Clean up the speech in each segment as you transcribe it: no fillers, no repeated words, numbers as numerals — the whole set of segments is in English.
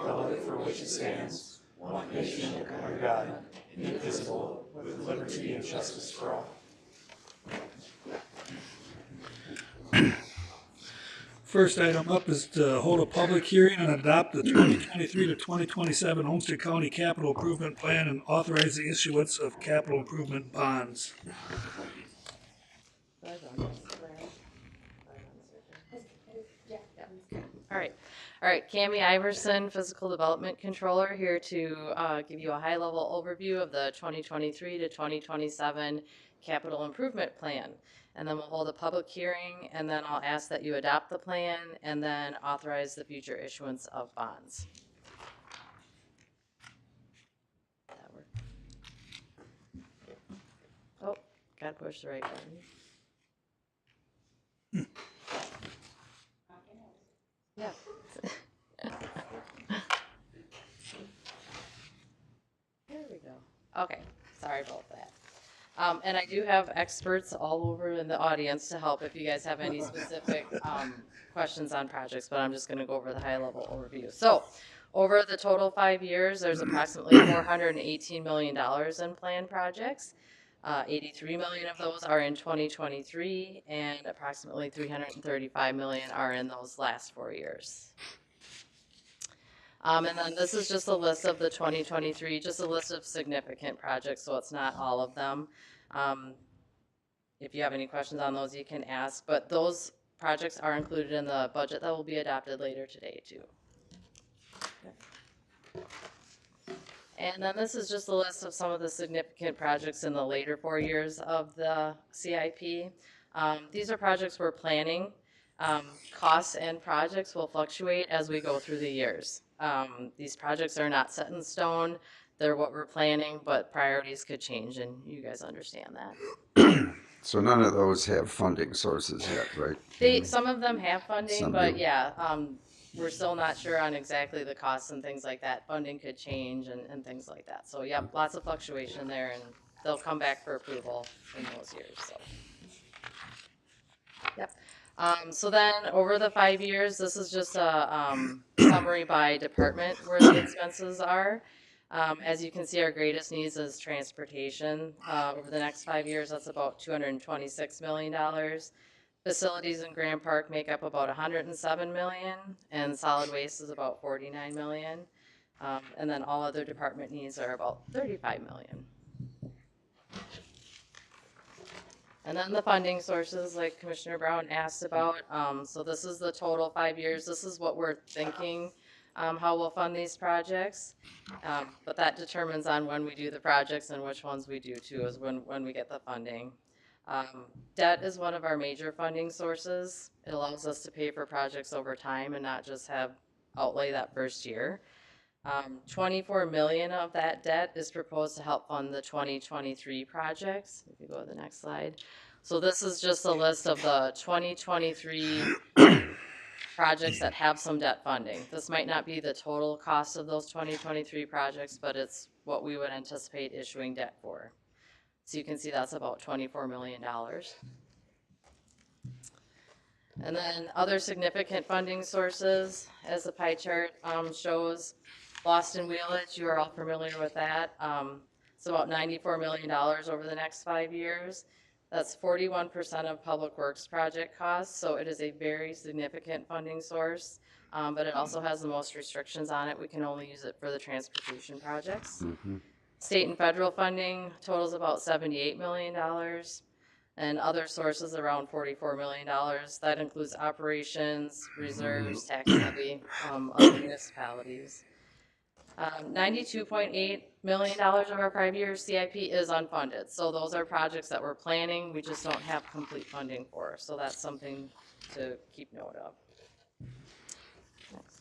republic for which it stands, one nation under God, indivisible, with liberty and justice for all. First item up is to hold a public hearing and adopt the 2023 to 2027 Olmsted County Capital Improvement Plan and authorize the issuance of capital improvement bonds. All right, Cammie Iverson, Physical Development Controller, here to give you a high-level overview of the 2023 to 2027 Capital Improvement Plan. And then we'll hold a public hearing, and then I'll ask that you adopt the plan and then authorize the future issuance of bonds. That work? Oh, gotta push the right button. Yeah. There we go. Okay, sorry about that. And I do have experts all over in the audience to help if you guys have any specific questions on projects, but I'm just going to go over the high-level overview. So, over the total 5 years, there's approximately $418 million in planned projects. 83 million of those are in 2023, and approximately 335 million are in those last 4 years. And then this is just a list of the 2023, just a list of significant projects, so it's not all of them. If you have any questions on those, you can ask, but those projects are included in the budget that will be adopted later today, too. And then this is just a list of some of the significant projects in the later 4 years of the CIP. These are projects we're planning. Costs and projects will fluctuate as we go through the years. These projects are not set in stone. They're what we're planning, but priorities could change, and you guys understand that. So none of those have funding sources yet, right? Some of them have funding, Some but do. yeah, we're still not sure on exactly the costs and things like that. Funding could change and things like that. So yeah, lots of fluctuation there, and they'll come back for approval in those years. So. Yep. So then over the 5 years, this is just a summary by department where the expenses are. As you can see, our greatest needs is transportation. Over the next 5 years, that's about $226 million. Facilities in Grand Park make up about $107 million, and solid waste is about $49 million. And then all other department needs are about $35 million. And then the funding sources, like Commissioner Brown asked about. So this is the total 5 years. This is what we're thinking, how we'll fund these projects. But that determines on when we do the projects and which ones we do too, is when we get the funding. Debt is one of our major funding sources. It allows us to pay for projects over time and not just have outlay that first year. 24 million of that debt is proposed to help fund the 2023 projects. If you go to the next slide. So this is just a list of the 2023 projects that have some debt funding. This might not be the total cost of those 2023 projects, but it's what we would anticipate issuing debt for. So you can see that's about $24 million. And then other significant funding sources, as the pie chart shows, Lost and Wheelage, you are all familiar with that. It's about $94 million over the next 5 years. That's 41% of Public Works project costs, so it is a very significant funding source, but it also has the most restrictions on it. We can only use it for the transportation projects. Mm-hmm. State and federal funding totals about $78 million, and other sources around $44 million. That includes operations, reserves, tax levy, other municipalities. $92.8 million of our 5-year CIP is unfunded. So those are projects that we're planning, we just don't have complete funding for. So that's something to keep note of. Next.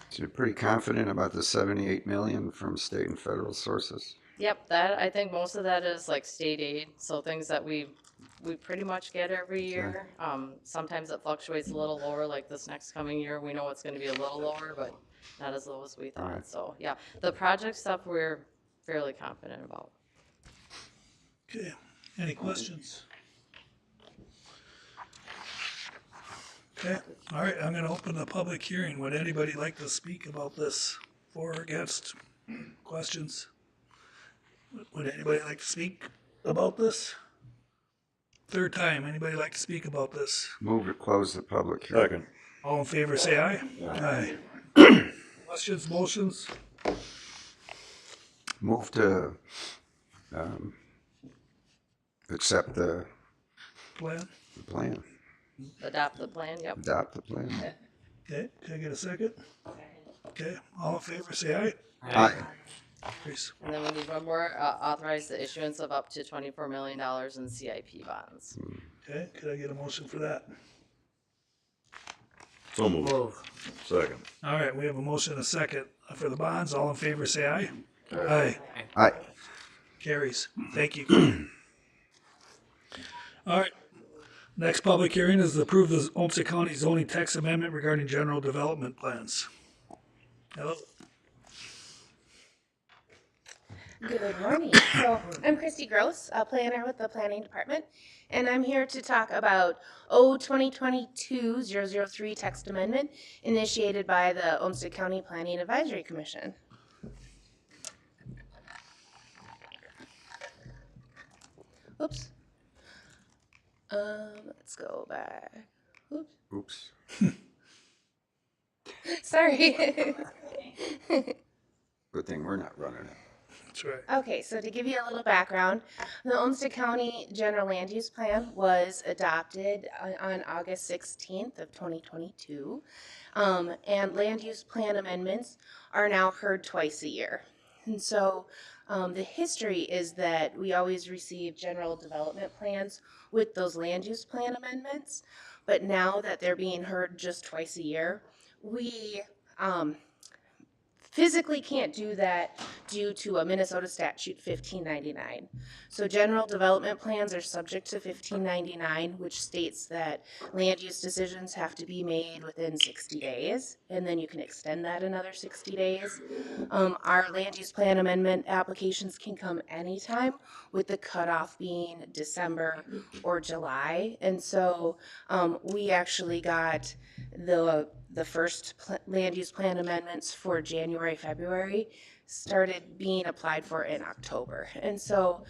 So you're pretty confident about the 78 million from state and federal sources? Yep, that I think most of that is like state aid, so things that we pretty much get every year. Sometimes it fluctuates a little lower, like this next coming year. We know it's going to be a little lower, but not as low as we thought. Right. So yeah, the project stuff we're fairly confident about. Okay, any questions? Okay, all right, I'm gonna open the public hearing. Would anybody like to speak about this? For or against? Questions? Would anybody like to speak about this? Third time, anybody like to speak about this? Move to close the public hearing. Second. All in favor, say aye. Aye. Questions, motions? Move to accept the Plan? plan, Adopt the plan, yep. adopt the plan. Okay, can I get a second? Okay, all in favor, say aye. Aye. Please. And then we need one more, authorize the issuance of up to $24 million in CIP bonds. Okay, could I get a motion for that? So moved. Second. All right, we have a motion and a second for the bonds. All in favor, say aye. Aye. Aye. Carries. Thank you. All right. Next public hearing is to approve the Olmsted County zoning text amendment regarding general development plans. Hello. Good morning. So I'm Christy Gross, a planner with the Planning Department, and I'm here to talk about O 2022-003 text amendment initiated by the Olmsted County Planning Advisory Commission. Oops. Let's go back. Oops. Oops. Sorry. Good thing we're not running it. That's right. Okay, so to give you a little background, the Olmsted County General Land Use Plan was adopted on August 16th of 2022. And land use plan amendments are now heard twice a year. And so the history is that we always receive general development plans with those land use plan amendments. But now that they're being heard just twice a year, we physically can't do that due to a Minnesota statute 1599. So general development plans are subject to 1599, which states that land use decisions have to be made within 60 days, and then you can extend that another 60 days. Our land use plan amendment applications can come anytime, with the cutoff being December or July. And so we actually got the first land use plan amendments for January, February started being applied for in October. And so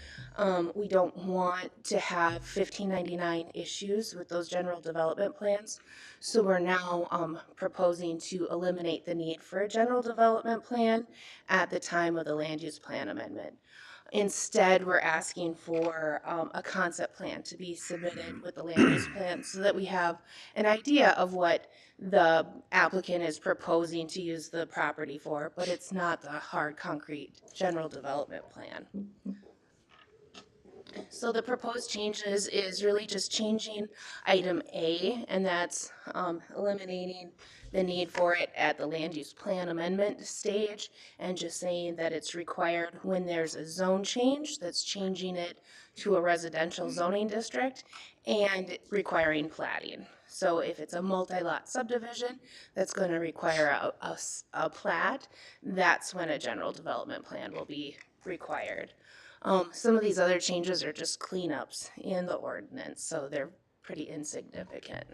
we don't want to have 1599 issues with those general development plans. So we're now proposing to eliminate the need for a general development plan at the time of the land use plan amendment. Instead, we're asking for a concept plan to be submitted with the land use plan so that we have an idea of what the applicant is proposing to use the property for, but it's not the hard concrete general development plan. So the proposed changes is really just changing item A, and that's eliminating the need for it at the land use plan amendment stage, and just saying that it's required when there's a zone change that's changing it to a residential zoning district and requiring plating. So if it's a multi-lot subdivision that's going to require a plat, that's when a general development plan will be required. Some of these other changes are just cleanups in the ordinance, so they're pretty insignificant.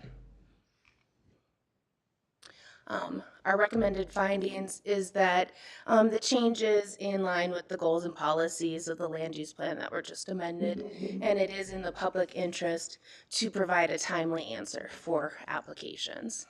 Our recommended findings is that the changes in line with the goals and policies of the land use plan that were just amended, and it is in the public interest to provide a timely answer for applications.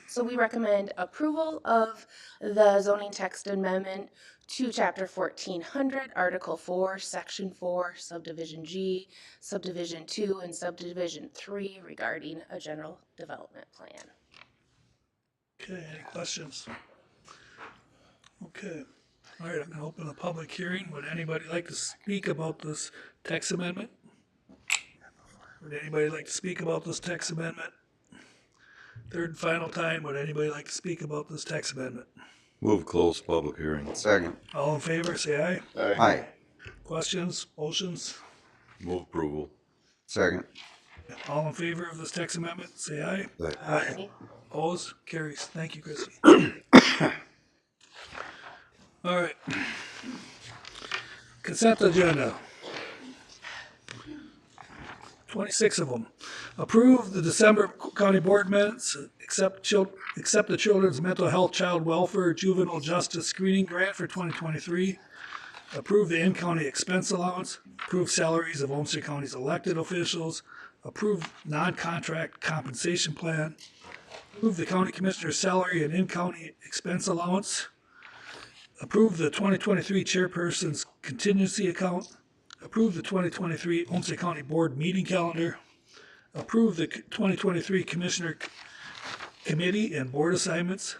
So we recommend approval of the zoning text amendment to Chapter 1400, Article 4, Section 4, Subdivision G, Subdivision 2, and Subdivision 3 regarding a general development plan. Okay, any questions? Okay. All right, I'm gonna open a public hearing. Would anybody like to speak about this text amendment? Would anybody like to speak about this text amendment? Third and final time, would anybody like to speak about this text amendment? Move close public hearing. Second. All in favor, say aye. Aye. Questions, motions? Move approval. Second. All in favor of this text amendment, say aye. Aye. Aye. Opposed? Carries. Thank you, Christie. All right. Consent agenda. 26 of them. Approve the December County Board minutes, accept the Children's Mental Health, Child Welfare, Juvenile Justice Screening Grant for 2023. Approve the in-county expense allowance. Approve salaries of Olmsted County's elected officials. Approve non-contract compensation plan. Approve the county commissioner's salary and in-county expense allowance. Approve the 2023 chairperson's contingency account. Approve the 2023 Olmsted County Board meeting calendar. Approve the 2023 Commissioner Committee and Board assignments.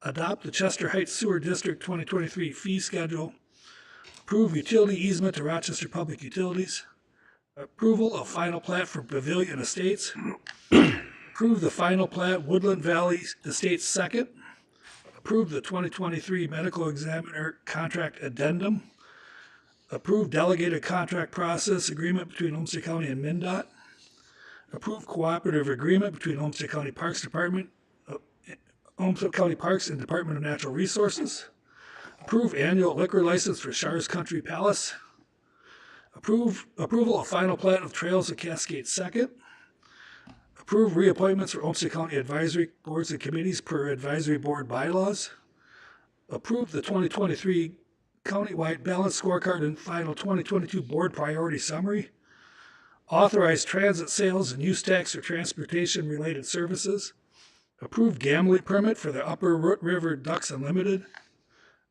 Adopt the Chester Heights Sewer District 2023 fee schedule. Approve utility easement to Rochester Public Utilities. Approval of final plat for Pavilion Estates. Approve the final plat Woodland Valley Estates Second. Approve the 2023 Medical Examiner Contract Addendum. Approve delegated contract process agreement between Olmsted County and MnDOT. Approve cooperative agreement between Olmsted County Parks Department, Olmsted County Parks and Department of Natural Resources. Approve annual liquor license for Shars Country Palace. Approval of final plat of Trails of Cascade Second. Approve reappointments for Olmsted County Advisory Boards and Committees per Advisory Board bylaws. Approve the 2023 Countywide Balanced Scorecard and final 2022 Board Priority Summary. Authorize transit sales and use tax for transportation-related services. Approve gambling permit for the Upper Root River Ducks Unlimited.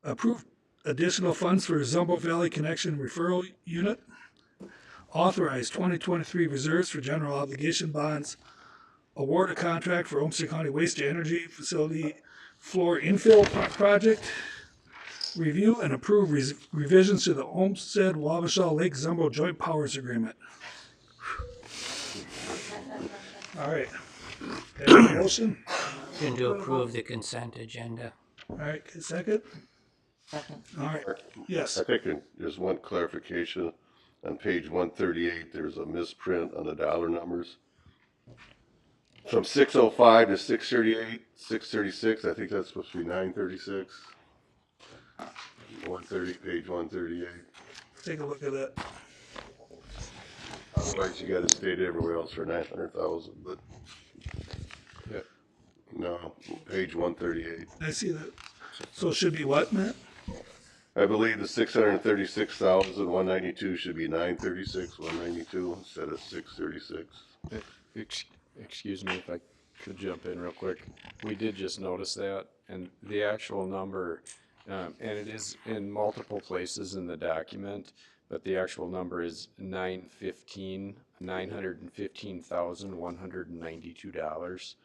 Approve additional funds for Zumbo Valley Connection Referral Unit. Authorize 2023 reserves for general obligation bonds. Award a contract for Olmsted County Waste to Energy Facility Floor Infill Project. Review and approve revisions to the Olmsted Wabasha Lake Zumbo Joint Powers Agreement. All right. Have a motion? Motion to approve the consent agenda. All right, second? Second. All right, yes. I think there's one clarification. On page 138, there's a misprint on the dollar numbers. From 605 to 638, 636, I think that's supposed to be 936. 130, page 138. Take a look at that. Otherwise, you got it stated everywhere else for 900,000, but yeah, no, page 138. I see that. So it should be what, Matt? I believe the 636,192 should be 936,192 instead of 636. Excuse me if I could jump in real quick. We did just notice that, and the actual number, and it is in multiple places in the document, but the actual number is $915,192.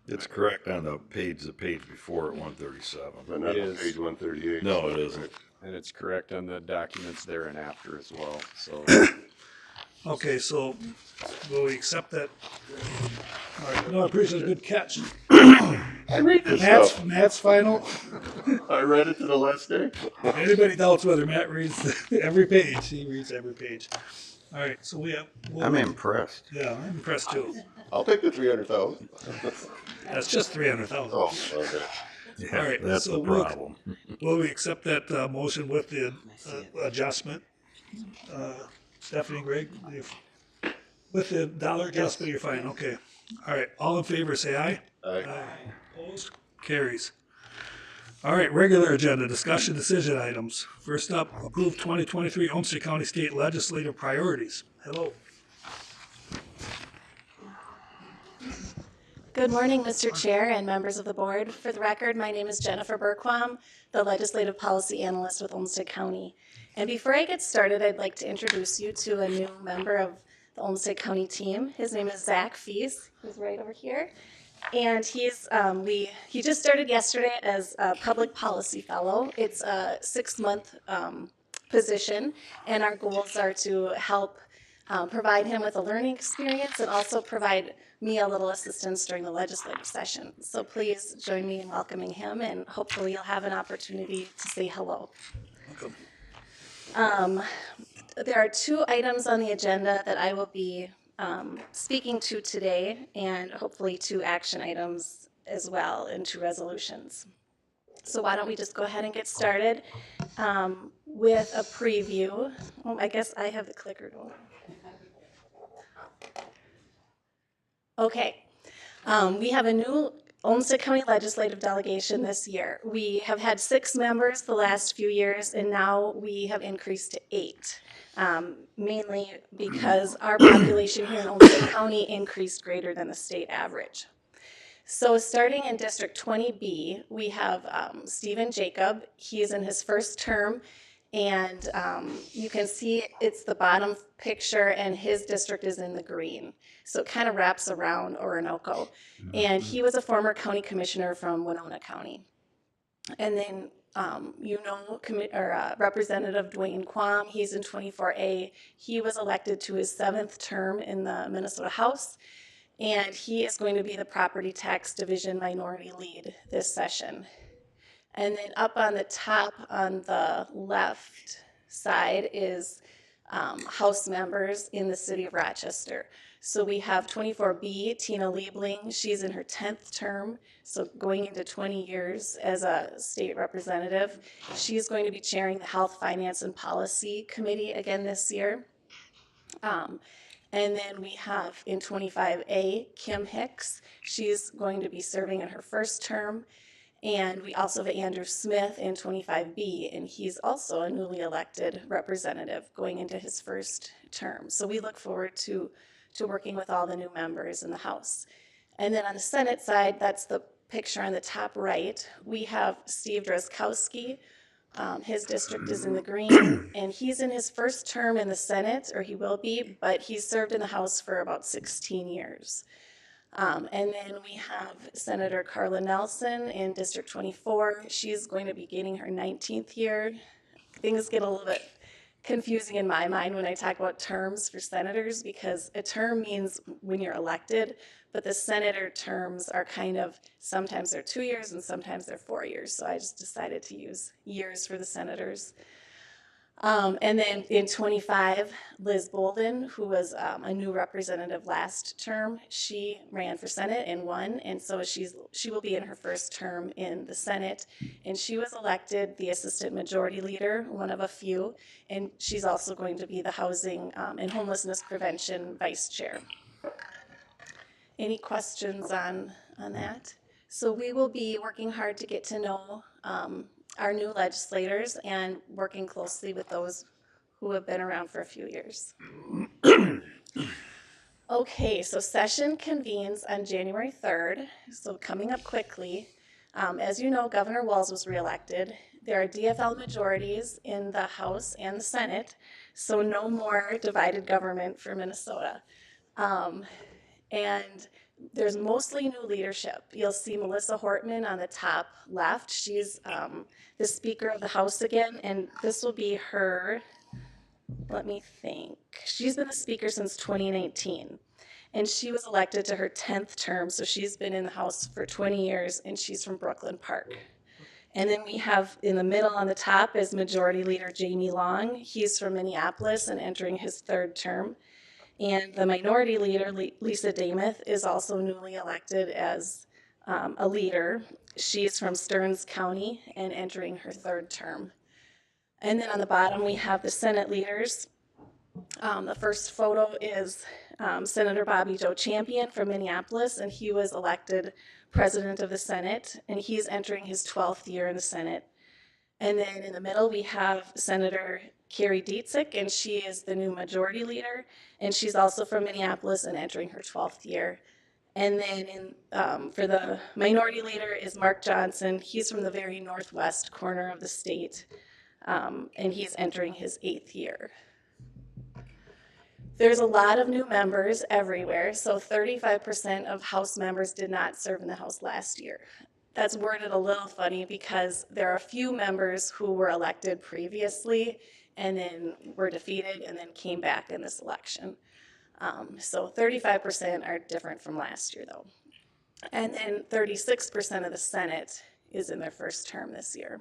It's correct on the page before at 137. But not It on is. page 138. No, it isn't. And it's correct on the documents there and after as well, so. Okay, so will we accept that? All right, no, I appreciate a good catch. I read this stuff. Matt's final. I read it to the last day. Anybody doubts whether Matt reads every page? He reads every page. All right, so we have. I'm impressed. Yeah, I'm impressed too. I'll take the 300,000. That's just 300,000. Oh, okay. Yeah, All right, that's so the problem. Will we accept that motion with the adjustment? Stephanie, Greg, with the dollar adjustment, you're fine. Okay. All right. All in favor, say aye. Aye. Opposed? Carries. All right. Regular agenda discussion decision items. First up, approve 2023 Olmsted County State Legislative Priorities. Hello. Good morning, Mr. Chair and members of the board. For the record, my name is Jennifer Berquam, the Legislative Policy Analyst with Olmsted County. And before I get started, I'd like to introduce you to a new member of the Olmsted County team. His name is Zach Fees, who's right over here. And he's he just started yesterday as a public policy fellow. It's a 6-month position, and our goals are to help provide him with a learning experience and also provide me a little assistance during the legislative session. So please join me in welcoming him, and hopefully you'll have an opportunity to say hello. There are 2 items on the agenda that I will be speaking to today, and hopefully 2 action items as well, and 2 resolutions. So why don't we just go ahead and get started with a preview. Oh, I guess I have the clicker going. Okay. We have a new Olmsted County Legislative Delegation this year. We have had 6 members the last few years, and now we have increased to 8. Mainly because our population here in Olmsted County increased greater than the state average. So starting in District 20B, we have Stephen Jacob. He's in his first term, and you can see it's the bottom picture, and his district is in the green. So it kind of wraps around Orinoco. And he was a former county commissioner from Winona County. And then, Representative Dwayne Quam, he's in 24A. He was elected to his 7th term in the Minnesota House, and he is going to be the Property Tax Division Minority Lead this session. And then up on the top on the left side is House members in the city of Rochester. So we have 24B, Tina Liebling. She's in her 10th term, so going into 20 years as a state representative. She's going to be chairing the Health, Finance, and Policy Committee again this year. And then we have in 25A, Kim Hicks. She's going to be serving in her first term. And we also have Andrew Smith in 25B, and he's also a newly elected representative going into his first term. So we look forward to working with all the new members in the House. And then on the Senate side, that's the picture on the top right. We have Steve Drazkowski. His district is in the green, and he's in his first term in the Senate, or he will be, but he's served in the House for about 16 years. And then we have Senator Carla Nelson in District 24. She's going to be gaining her 19th year. Things get a little bit confusing in my mind when I talk about terms for senators, because a term means when you're elected, but the senator terms are kind of, sometimes they're 2 years and sometimes they're 4 years. So I just decided to use years for the senators. And then in 25, Liz Bolden, who was a new representative last term, she ran for Senate and won, and so she will be in her first term in the Senate, and she was elected the Assistant Majority Leader, one of a few, and she's also going to be the Housing and Homelessness Prevention Vice Chair. Any questions on that? So we will be working hard to get to know our new legislators and working closely with those who have been around for a few years. Okay, so session convenes on January 3rd, so coming up quickly. As you know, Governor Walz was reelected. There are DFL majorities in the House and the Senate, so no more divided government for Minnesota. And there's mostly new leadership. You'll see Melissa Hortman on the top left. She's the Speaker of the House again, and this will be her, let me think. She's been the Speaker since 2019, and she was elected to her 10th term, so she's been in the House for 20 years, and she's from Brooklyn Park. And then we have in the middle on the top is Majority Leader Jamie Long. He's from Minneapolis and entering his 3rd term. And the Minority Leader, Lisa Dameth, is also newly elected as a leader. She's from Stearns County and entering her 3rd term. And then on the bottom, we have the Senate leaders. The first photo is Senator Bobby Joe Champion from Minneapolis, and he was elected President of the Senate, and he's entering his 12th year in the Senate. And then in the middle, we have Senator Carrie Dietzick, and she is the new Majority Leader, and she's also from Minneapolis and entering her 12th year. And then for the Minority Leader is Mark Johnson. He's from the very northwest corner of the state, and he's entering his 8th year. There's a lot of new members everywhere, so 35% of House members did not serve in the House last year. That's worded a little funny because there are a few members who were elected previously and then were defeated and then came back in this election. So 35% are different from last year though. And then 36% of the Senate is in their first term this year.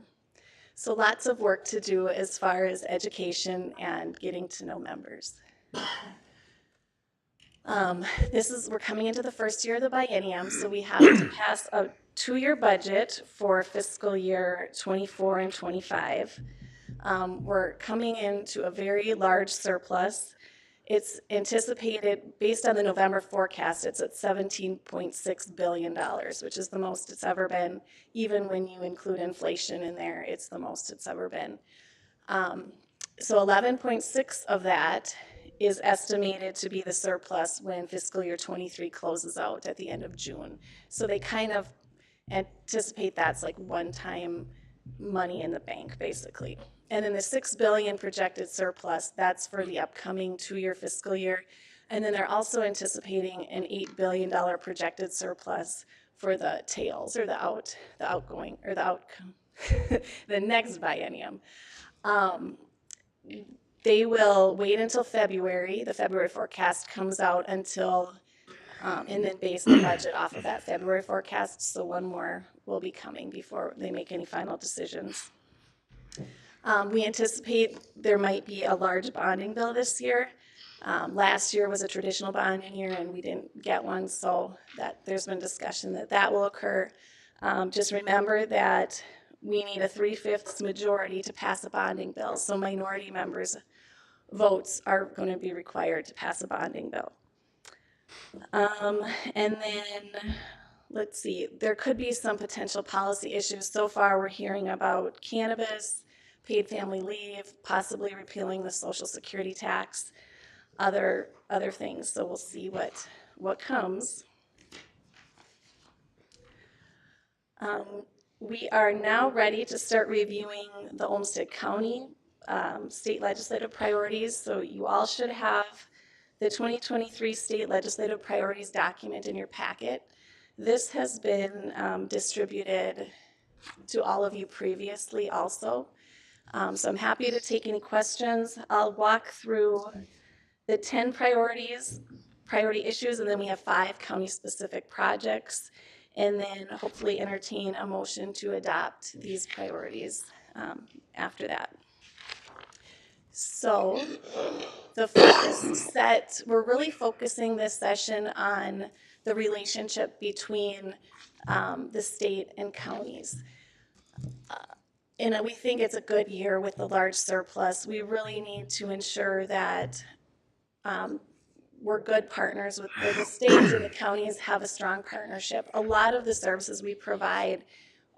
So lots of work to do as far as education and getting to know members. We're coming into the first year of the biennium, so we have to pass a 2-year budget for fiscal year 24 and 25. We're coming into a very large surplus, It's anticipated, based on the November forecast, it's at $17.6 billion, which is the most it's ever been. Even when you include inflation in there, it's the most it's ever been. So 11.6 of that is estimated to be the surplus when fiscal year 23 closes out at the end of June. So they kind of anticipate that's like one-time money in the bank, basically. And then the 6 billion projected surplus, that's for the upcoming 2-year fiscal year. And then they're also anticipating an $8 billion projected surplus for the tails, or the outgoing, or the outcome, the next biennium. They will wait until February. The February forecast comes out until, and then base the budget off of that February forecast. So one more will be coming before they make any final decisions. We anticipate there might be a large bonding bill this year. Last year was a traditional bonding year and we didn't get one, so that there's been discussion that that will occur. Just remember that we need a 3/5 majority to pass a bonding bill, so minority members' votes are going to be required to pass a bonding bill. And then, let's see, there could be some potential policy issues. So far, we're hearing about cannabis, paid family leave, possibly repealing the Social Security tax, other things. So we'll see what comes. We are now ready to start reviewing the Olmsted County state legislative priorities. So you all should have the 2023 state legislative priorities document in your packet. This has been distributed to all of you previously also. So I'm happy to take any questions. I'll walk through the 10 priority issues, and then we have 5 county-specific projects, and then hopefully entertain a motion to adopt these priorities after that. So the first set, we're really focusing this session on the relationship between the state and counties. And we think it's a good year with the large surplus. We really need to ensure that we're good partners with the states, and the counties have a strong partnership. A lot of the services we provide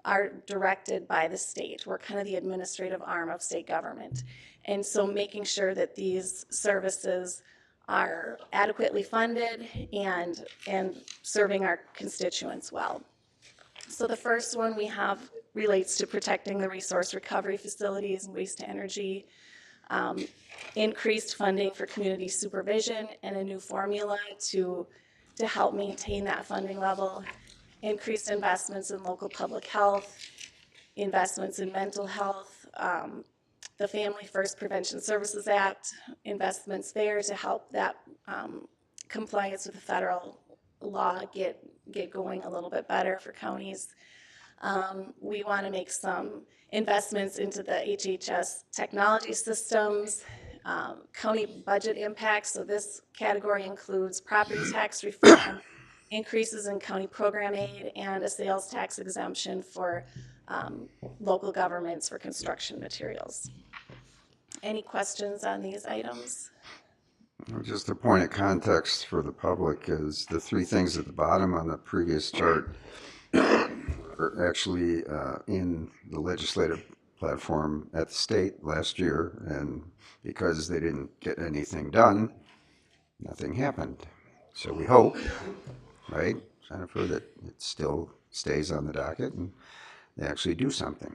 are directed by the state. We're kind of the administrative arm of state government. And so making sure that these services are adequately funded and serving our constituents well. So the first one we have relates to protecting the resource recovery facilities and waste to energy, increased funding for community supervision and a new formula to help maintain that funding level, increased investments in local public health, investments in mental health, the Family First Prevention Services Act, investments there to help that compliance with the federal law get going a little bit better for counties. We want to make some investments into the HHS technology systems, county budget impacts. So this category includes property tax reform, increases in county program aid, and a sales tax exemption for local governments for construction materials. Any questions on these items? Just a point of context for the public is the 3 things at the bottom on the previous chart are actually in the legislative platform at the state last year, and because they didn't get anything done, nothing happened. So we hope, right, Jennifer, that it still stays on the docket and they actually do something.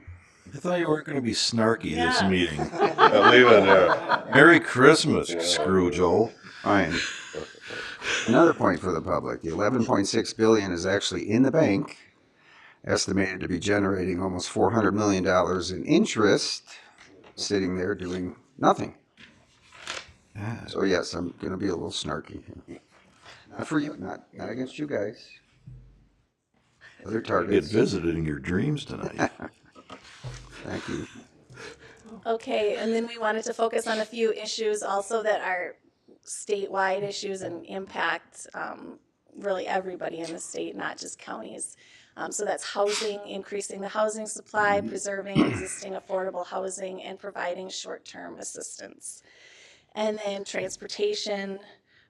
I thought you weren't going to be snarky this meeting. I'll leave it there. Merry Christmas, Scrooge-o. Fine. Another point for the public, the 11.6 billion is actually in the bank, estimated to be generating almost $400 million in interest, sitting there doing nothing. So yes, I'm going to be a little snarky. Not for you, not against you guys. Other Get Oh. targets. visited in your dreams tonight. Thank you. Okay, and then we wanted to focus on a few issues also that are statewide issues and impact really everybody in the state, not just counties. So that's housing, increasing the housing supply, preserving existing affordable housing, and providing short-term assistance. And then transportation,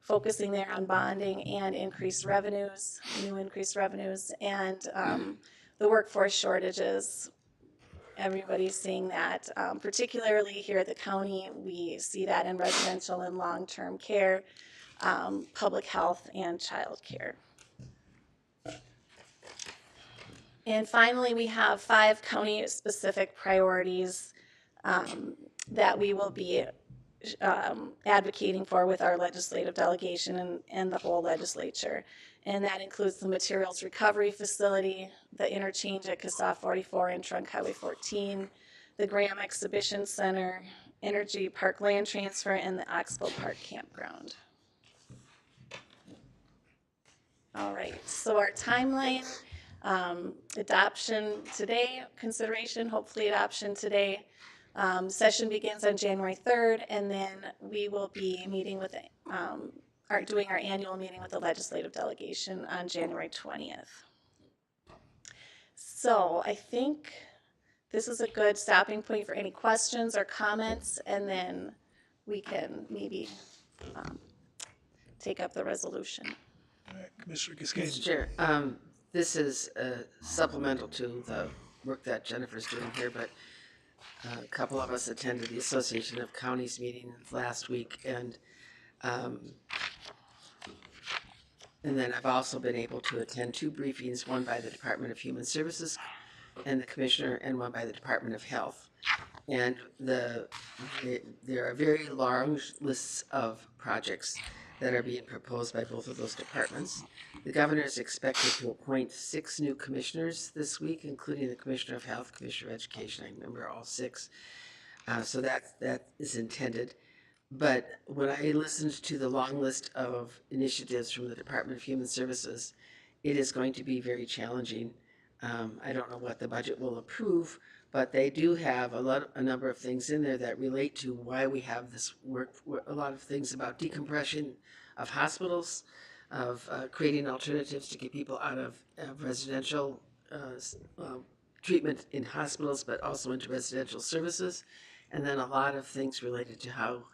focusing there on bonding and increased revenues, new increased revenues, and the workforce shortages. Everybody's seeing that, particularly here at the county. We see that in residential and long-term care, public health, and childcare. And finally, we have 5 county-specific priorities that we will be advocating for with our legislative delegation and the whole legislature. And that includes the materials recovery facility, the interchange at CASA 44 and Trunk Highway 14, the Graham Exhibition Center, Energy Park land transfer, and the Oxbow Park campground. All right, so our timeline, adoption today, consideration, hopefully adoption today. Session begins on January 3rd, and then we will be meeting with, doing our annual meeting with the legislative delegation on January 20th. So I think this is a good stopping point for any questions or comments, and then we can maybe take up the resolution. All right, Commissioner Mr. Cascade. Chair, this is supplemental to the work that Jennifer's doing here, but a couple of us attended the Association of Counties meeting last week, and then I've also been able to attend 2 briefings, one by the Department of Human Services and the Commissioner, and one by the Department of Health. And there are very large lists of projects that are being proposed by both of those departments. The governor is expected to appoint 6 new commissioners this week, including the Commissioner of Health, Commissioner of Education. I remember all 6. So that is intended. But when I listened to the long list of initiatives from the Department of Human Services, it is going to be very challenging. I don't know what the budget will approve, but they do have a number of things in there that relate to why we have this work. A lot of things about decompression of hospitals, of creating alternatives to get people out of residential treatment in hospitals, but also into residential services. And then a lot of things related to how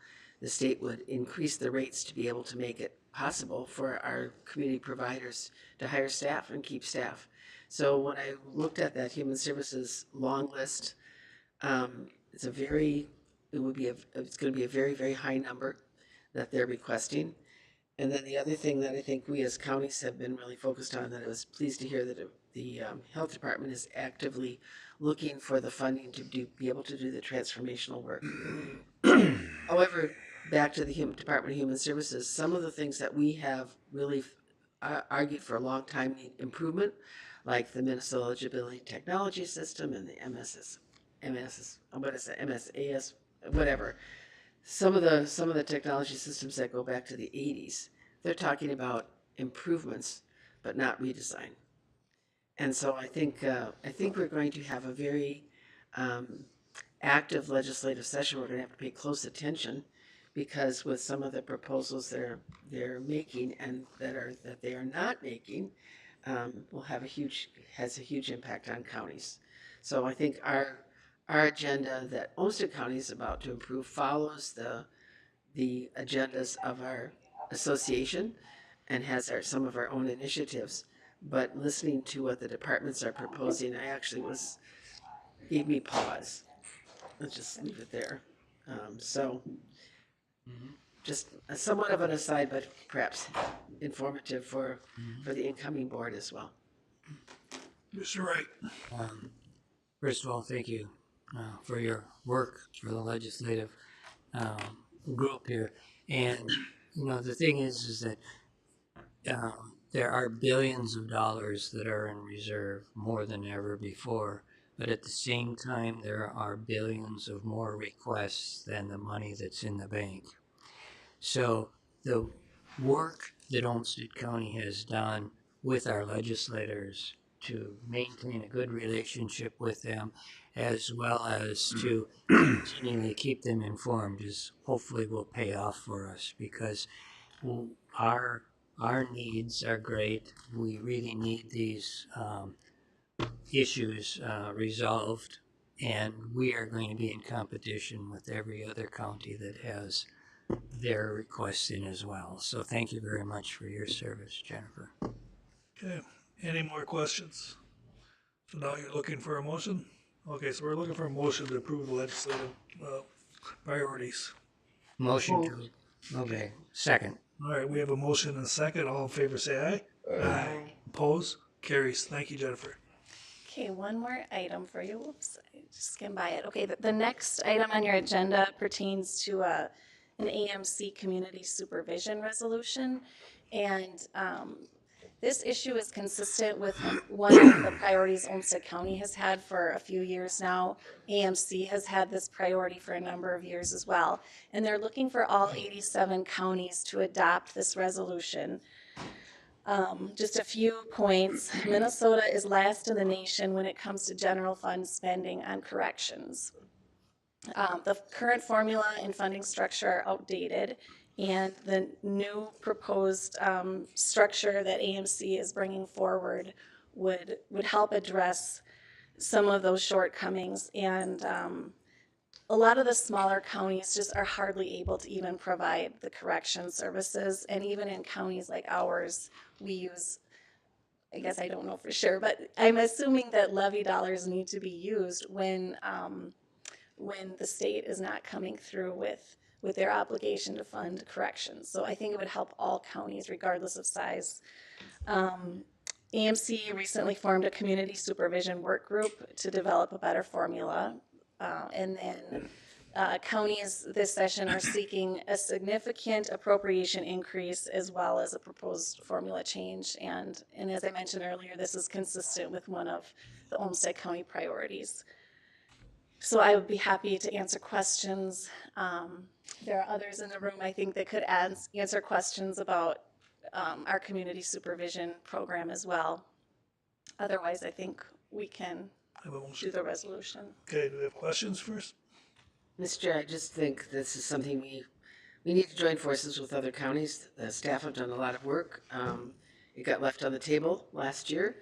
the state would increase the rates to be able to make it possible for our community providers to hire staff and keep staff. So when I looked at that Human Services long list, it's going to be a very, very high number that they're requesting. And then the other thing that I think we as counties have been really focused on, that I was pleased to hear that the health department is actively looking for the funding to be able to do the transformational work. However, back to the Department of Human Services, some of the things that we have really argued for a long time need improvement, like the Minnesota Eligibility Technology System and the MSAS, whatever. Some of the technology systems that go back to the 80s, they're talking about improvements, but not redesign. And so I think we're going to have a very active legislative session. We're going to have to pay close attention, because with some of the proposals they're making and that they are not making, has a huge impact on counties. So I think our agenda that Olmsted County is about to approve follows the agendas of our association and has some of our own initiatives. But listening to what the departments are proposing, gave me pause. Let's just leave it there. Just somewhat of an aside, but perhaps informative for the incoming board as well. Mr. Wright. First of all, thank you for your work for the legislative group here. And, the thing is that there are billions of dollars that are in reserve, more than ever before. But at the same time, there are billions of more requests than the money that's in the bank. So the work that Olmsted County has done with our legislators to maintain a good relationship with them, as well as to continually keep them informed, hopefully will pay off for us, because our needs are great. We really need these issues resolved, and we are going to be in competition with every other county that has their requests in as well. So thank you very much for your service, Jennifer. Okay, any more questions? So now you're looking for a motion? Okay, so we're looking for a motion to approve the legislative priorities. Motion to, okay, second. All right, we have a motion and a second. All in favor, say aye. Aye. Oppose? Carries. Thank you, Jennifer. Okay, one more item for you. Whoops, I just skimmed by it. Okay, the next item on your agenda pertains to an AMC community supervision resolution. And this issue is consistent with one of the priorities Olmsted County has had for a few years now. AMC has had this priority for a number of years as well. And they're looking for all 87 counties to adopt this resolution. Just a few points. Minnesota is last in the nation when it comes to general fund spending on corrections. The current formula and funding structure are outdated, and the new proposed structure that AMC is bringing forward would help address some of those shortcomings. And a lot of the smaller counties just are hardly able to even provide the correction services. And even in counties like ours, we use, I guess I don't know for sure, but I'm assuming that levy dollars need to be used when the state is not coming through with their obligation to fund corrections. So I think it would help all counties regardless of size. AMC recently formed a community supervision work group to develop a better formula. And then counties this session are seeking a significant appropriation increase as well as a proposed formula change. And as I mentioned earlier, this is consistent with one of the Olmsted County priorities. So I would be happy to answer questions. There are others in the room, I think, that could answer questions about our community supervision program as well. Otherwise, I think we can Have a do motion. the resolution. Okay, do we have questions first? Mr. Chair, I just think this is something we need to join forces with other counties. The staff have done a lot of work. It got left on the table last year.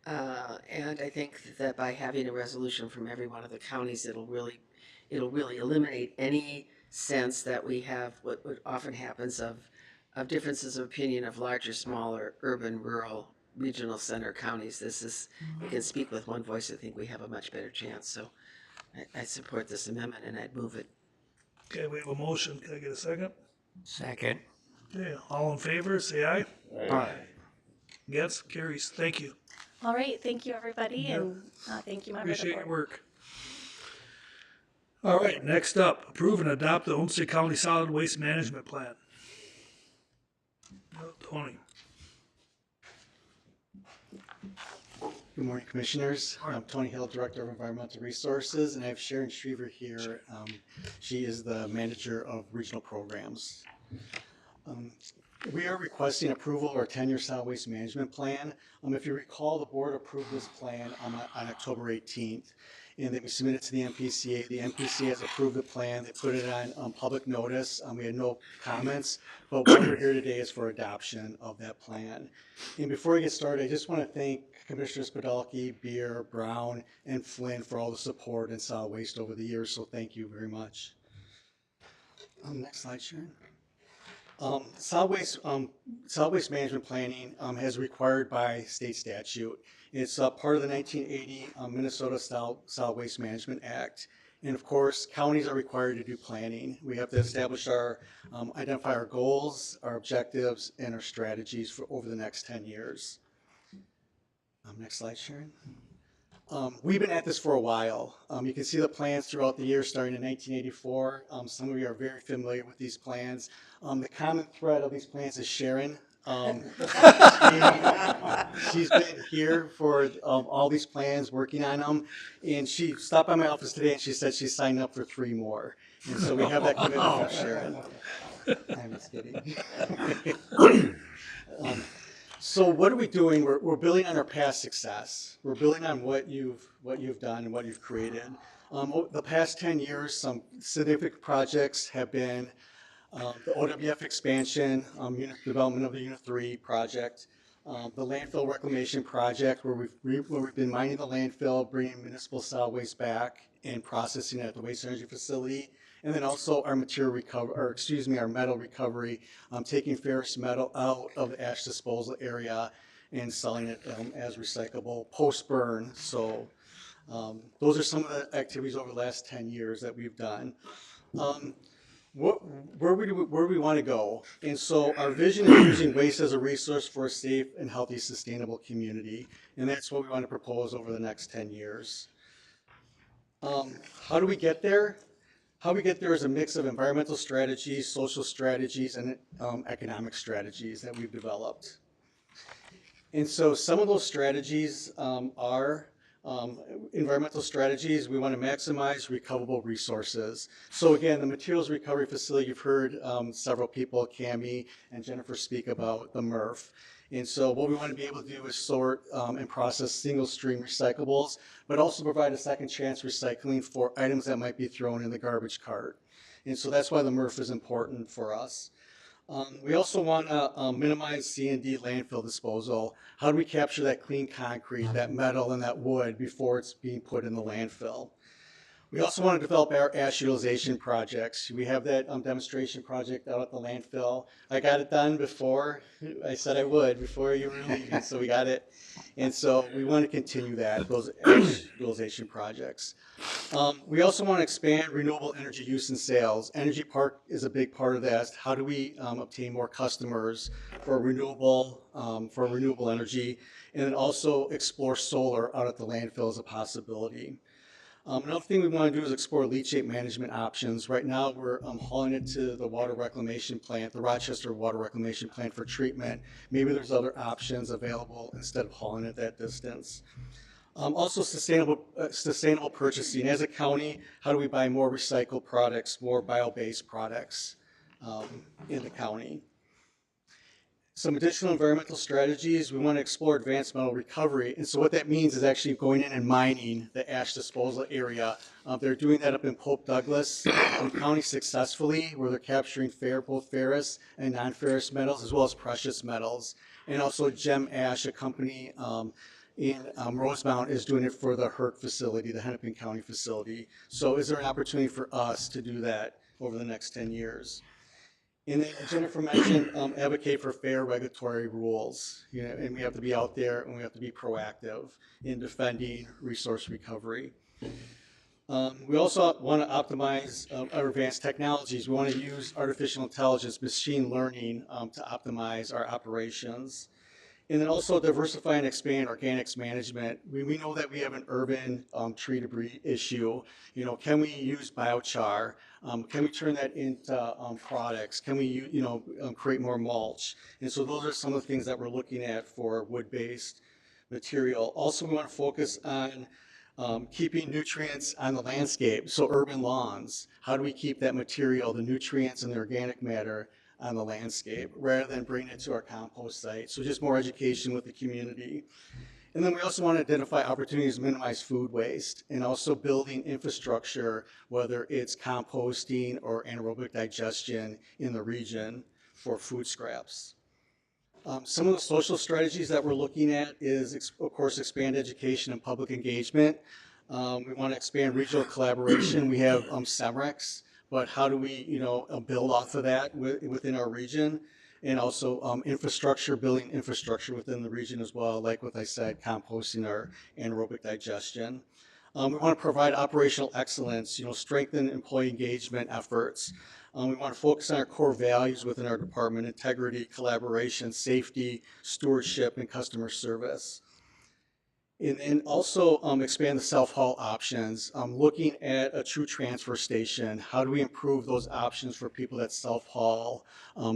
And I think that by having a resolution from every one of the counties, it'll really eliminate any sense that we have what often happens of differences of opinion of larger, smaller, urban, rural, regional center counties. We can speak with one voice. I think we have a much better chance. So I support this amendment and I'd move it. Okay, we have a motion. Can I get a second? Second. Okay, all in favor, say aye. Aye. Yes, carries. Thank you. All right, thank you, everybody, and thank you, members of the Appreciate your board. work. All right, next up, approve and adopt the Olmsted County Solid Waste Management Plan. Tony. Good morning, Commissioners. I'm Tony Hill, Director of Environmental Resources, and I have Sharon Shriver here. She is the Manager of Regional Programs. We are requesting approval of our 10-year solid waste management plan. If you recall, the board approved this plan on October 18th, and then we submitted it to the MPCA. The MPCA has approved the plan. They put it on public notice. We had no comments, but what we're here today is for adoption of that plan. And before we get started, I just want to thank Commissioners Podolsky, Beer, Brown, and Flynn for all the support in solid waste over the years, so thank you very much. Next slide, Sharon. Solid waste management planning is required by state statute. It's part of the 1980 Minnesota Solid Waste Management Act. And of course, counties are required to do planning. We have to establish identify our goals, our objectives, and our strategies for over the next 10 years. Next slide, Sharon. We've been at this for a while. You can see the plans throughout the years starting in 1984. Some of you are very familiar with these plans. The common thread of these plans is Sharon. She's been here for all these plans, working on them. And she stopped by my office today and she said she signed up for 3 more. And so we have that commitment from Sharon. I'm just kidding. So what are we doing? We're building on our past success. We're building on what you've done and what you've created. The past 10 years, some significant projects have been the OWF expansion, development of the Unit 3 project, the landfill reclamation project, where we've been mining the landfill, bringing municipal solid waste back and processing it at the waste energy facility, And then also our our metal recovery, taking ferrous metal out of the ash disposal area and selling it as recyclable post-burn. So those are some of the activities over the last 10 years that we've done. Where we want to go? And so our vision is using waste as a resource for a safe and healthy, sustainable community. And that's what we want to propose over the next 10 years. How do we get there? How we get there is a mix of environmental strategies, social strategies, and economic strategies that we've developed. And so some of those strategies are environmental strategies. We want to maximize recoverable resources. So again, the materials recovery facility, you've heard several people, Cami and Jennifer, speak about the MRF. And so what we want to be able to do is sort and process single stream recyclables, but also provide a second chance recycling for items that might be thrown in the garbage cart. And so that's why the MRF is important for us. We also want to minimize C&D landfill disposal. How do we capture that clean concrete, that metal, and that wood before it's being put in the landfill? We also want to develop our ash utilization projects. We have that demonstration project out at the landfill. I got it done before I said I would, before you were leaving, so we got it. And so we want to continue that, those ash utilization projects. We also want to expand renewable energy use and sales. Energy Park is a big part of that. How do we obtain more customers for renewable energy, and then also explore solar out at the landfill as a possibility. Another thing we want to do is explore leachate management options. Right now, we're hauling it to the water reclamation plant, the Rochester Water Reclamation Plant, for treatment. Maybe there's other options available instead of hauling it that distance. Also, sustainable purchasing. As a county, how do we buy more recycled products, more bio-based products in the county? Some additional environmental strategies. We want to explore advanced metal recovery. And so what that means is actually going in and mining the ash disposal area. They're doing that up in Pope Douglas County successfully, where they're capturing both ferrous and non-ferrous metals, as well as precious metals. And also Gem Ash, a company in Rosemount, is doing it for the Herc facility, the Hennepin County facility. So is there an opportunity for us to do that over the next 10 years? And then Jennifer mentioned advocate for fair regulatory rules. And we have to be out there and we have to be proactive in defending resource recovery. We also want to optimize our advanced technologies. We want to use artificial intelligence, machine learning to optimize our operations. And then also diversify and expand organics management. We know that we have an urban tree debris issue. Can we use biochar? Can we turn that into products? Can we create more mulch? And so those are some of the things that we're looking at for wood-based material. Also, we want to focus on keeping nutrients on the landscape. So urban lawns, how do we keep that material, the nutrients and the organic matter, on the landscape rather than bringing it to our compost site? So just more education with the community. And then we also want to identify opportunities to minimize food waste and also building infrastructure, whether it's composting or anaerobic digestion in the region for food scraps. Some of the social strategies that we're looking at is, of course, expand education and public engagement. We want to expand regional collaboration. We have SEMREX, but how do we, build off of that within our region? And also building infrastructure within the region as well, like what I said, composting or anaerobic digestion. We want to provide operational excellence, strengthen employee engagement efforts. We want to focus on our core values within our department: integrity, collaboration, safety, stewardship, and customer service. And also expand the self-haul options, looking at a true transfer station. How do we improve those options for people that self-haul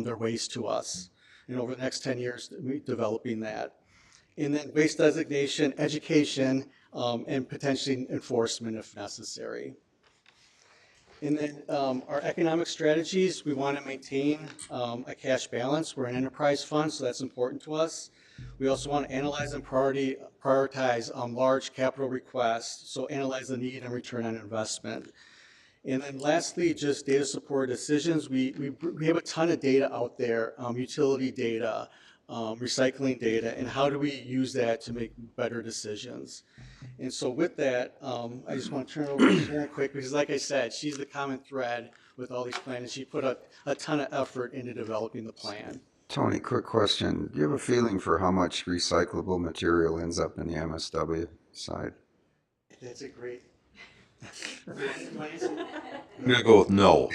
their waste to us? And over the next 10 years, developing that. And then waste designation, education, and potentially enforcement if necessary. And then our economic strategies, we want to maintain a cash balance. We're an enterprise fund, so that's important to us. We also want to analyze and prioritize large capital requests, so analyze the need and return on investment. And then lastly, just data support decisions. We have a ton of data out there, utility data, recycling data, and how do we use that to make better decisions. And so with that, I just want to turn it over to Sharon quick, because like I said, she's the common thread with all these plans, and she put a ton of effort into developing the plan. Tony, quick question. Do you have a feeling for how much recyclable material ends up in the MSW side? That's a great. I'm gonna go with no.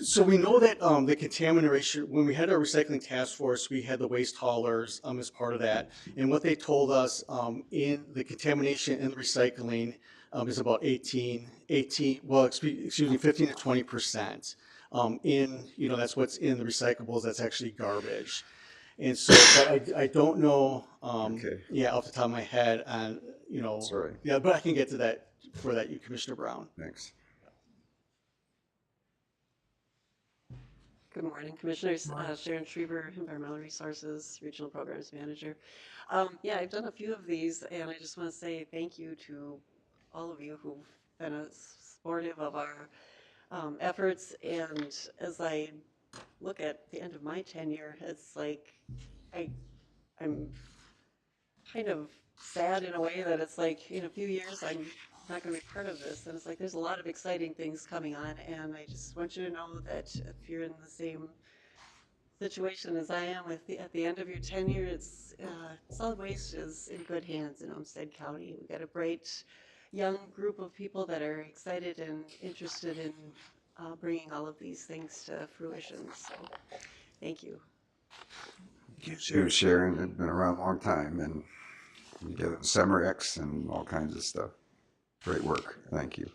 So we know that the contamination, when we had our recycling task force, we had the waste haulers as part of that. And what they told us in the contamination in the recycling is about 15 to 20%. That's what's in the recyclables, that's actually garbage. And so, but I don't know, Okay. yeah, off the top of my head on, Sorry. yeah, but I can get to that for that, Commissioner Brown. Thanks. Good morning, Commissioners. Sharon Schreiber, Environmental Resources Regional Programs Manager. Yeah, I've done a few of these, and I just want to say thank you to all of you who've been supportive of our efforts. And as I look at the end of my tenure, it's like I'm kind of sad in a way that it's like in a few years I'm not going to be part of this, and it's like there's a lot of exciting things coming on, and I just want you to know that if you're in the same situation as I am at the end of your tenure, it's solid waste is in good hands in Olmsted County. We've got a bright young group of people that are excited and interested in bringing all of these things to fruition. So thank you. You, Sharon, have been around a long time, and you get Semerex and all kinds of stuff. Great work. Thank you.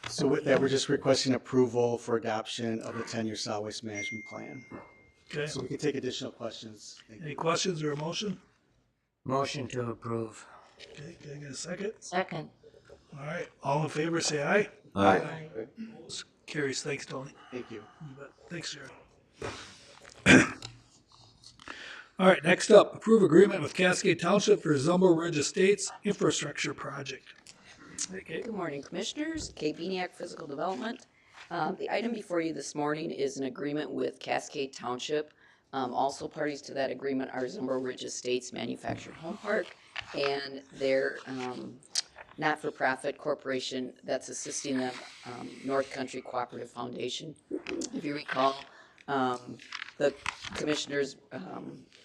So with that, we're just requesting approval for adoption of the 10-year solid waste management plan. Okay. So we can take additional questions. Thank you. Any questions or a motion? Motion to approve. Okay, can I get a second? Second. All right, all in favor, say aye. Aye. Opposed? Carries. Thanks, Tony. Thank you. You bet. Thanks, Sharon. All right, next up, approve agreement with Cascade Township for Zumbo Ridge Estates Infrastructure Project. Okay. Good morning, Commissioners. Kate Beniak, Physical Development. The item before you this morning is an agreement with Cascade Township. Also parties to that agreement are Zumbo Ridge Estates Manufactured Home Park and their not-for-profit corporation that's assisting them, North Country Cooperative Foundation. If you recall, the commissioners